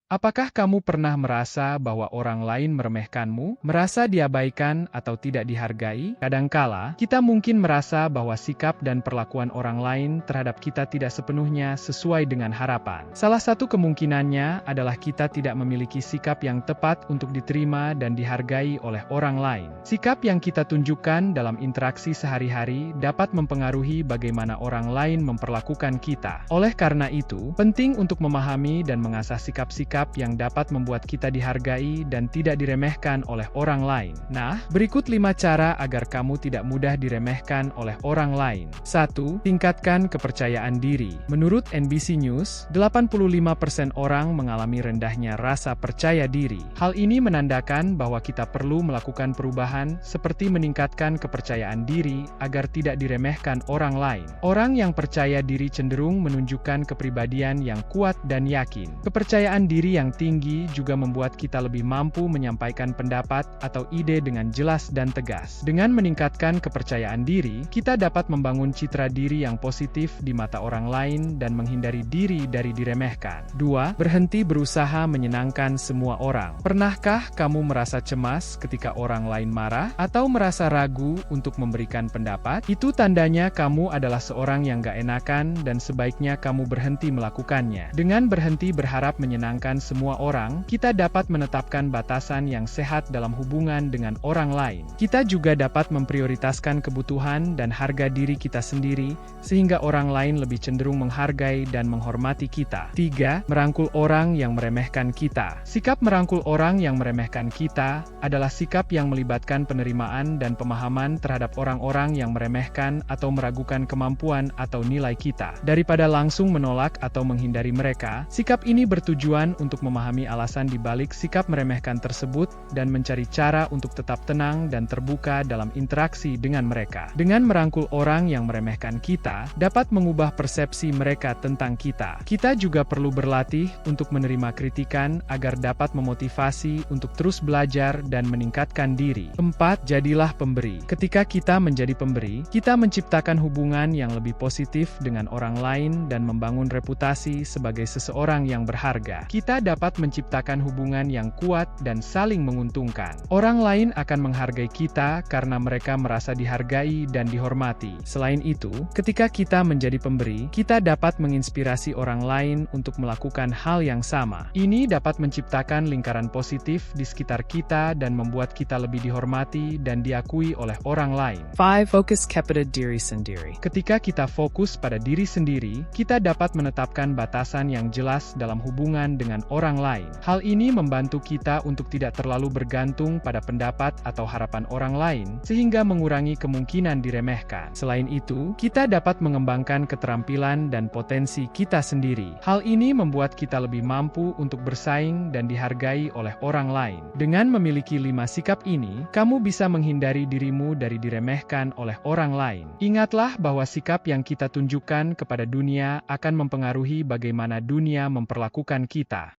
Apakah kamu pernah merasa bahwa orang lain meremehkanmu, merasa diabaikan atau tidak dihargai? Kadangkala, kita mungkin merasa bahwa sikap dan perlakuan orang lain terhadap kita tidak sepenuhnya sesuai dengan harapan. Salah satu kemungkinannya adalah kita tidak memiliki sikap yang tepat untuk diterima dan dihargai oleh orang lain. Sikap yang kita tunjukkan dalam interaksi sehari-hari dapat mempengaruhi bagaimana orang lain memperlakukan kita. Oleh karena itu, penting untuk memahami dan mengasah sikap-sikap yang dapat membuat kita dihargai dan tidak diremehkan oleh orang lain. Nah, berikut 5 cara agar kamu tidak mudah diremehkan oleh orang lain. 1. Tingkatkan kepercayaan diri. Menurut NBC News, 85% orang mengalami rendahnya rasa percaya diri. Hal ini menandakan bahwa kita perlu melakukan perubahan seperti meningkatkan kepercayaan diri agar tidak diremehkan orang lain. Orang yang percaya diri cenderung menunjukkan kepribadian yang kuat dan yakin. Kepercayaan diri yang tinggi juga membuat kita lebih mampu menyampaikan pendapat atau ide dengan jelas dan tegas. Dengan meningkatkan kepercayaan diri, kita dapat membangun citra diri yang positif di mata orang lain dan menghindari diri dari diremehkan. 2. Berhenti berusaha menyenangkan semua orang. Pernahkah kamu merasa cemas ketika orang lain marah atau merasa ragu untuk memberikan pendapat? Itu tandanya kamu adalah seorang yang gak enakan dan sebaiknya kamu berhenti melakukannya. Dengan berhenti berharap menyenangkan semua orang, kita dapat menetapkan batasan yang sehat dalam hubungan dengan orang lain. Kita juga dapat memprioritaskan kebutuhan dan harga diri kita sendiri, sehingga orang lain lebih cenderung menghargai dan menghormati kita. 3. Merangkul orang yang meremehkan kita. Sikap merangkul orang yang meremehkan kita adalah sikap yang melibatkan penerimaan dan pemahaman terhadap orang-orang yang meremehkan atau meragukan kemampuan atau nilai kita. Daripada langsung menolak atau menghindari mereka, sikap ini bertujuan untuk memahami alasan di balik sikap meremehkan tersebut dan mencari cara untuk tetap tenang dan terbuka dalam interaksi dengan mereka. Dengan merangkul orang yang meremehkan kita, dapat mengubah persepsi mereka tentang kita. Kita juga perlu berlatih untuk menerima kritikan agar dapat memotivasi untuk terus belajar dan meningkatkan diri. 4. Jadilah pemberi. Ketika kita menjadi pemberi, kita menciptakan hubungan yang lebih positif dengan orang lain dan membangun reputasi sebagai seseorang yang berharga. Kita dapat menciptakan hubungan yang kuat dan saling menguntungkan. Orang lain akan menghargai kita karena mereka merasa dihargai dan dihormati. Selain itu, ketika kita menjadi pemberi, kita dapat menginspirasi orang lain untuk melakukan hal yang sama. Ini dapat menciptakan lingkaran positif di sekitar kita dan membuat kita lebih dihormati dan diakui oleh orang lain. 5. Fokus kepada diri sendiri. Ketika kita fokus pada diri sendiri, kita dapat menetapkan batasan yang jelas dalam hubungan dengan orang lain. Hal ini membantu kita untuk tidak terlalu bergantung pada pendapat atau harapan orang lain, sehingga mengurangi kemungkinan diremehkan. Selain itu, kita dapat mengembangkan keterampilan dan potensi kita sendiri. Hal ini membuat kita lebih mampu untuk bersaing dan dihargai oleh orang lain. Dengan memiliki 5 sikap ini, kamu bisa menghindari dirimu dari diremehkan oleh orang lain. Ingatlah bahwa sikap yang kita tunjukkan kepada dunia akan mempengaruhi bagaimana dunia memperlakukan kita.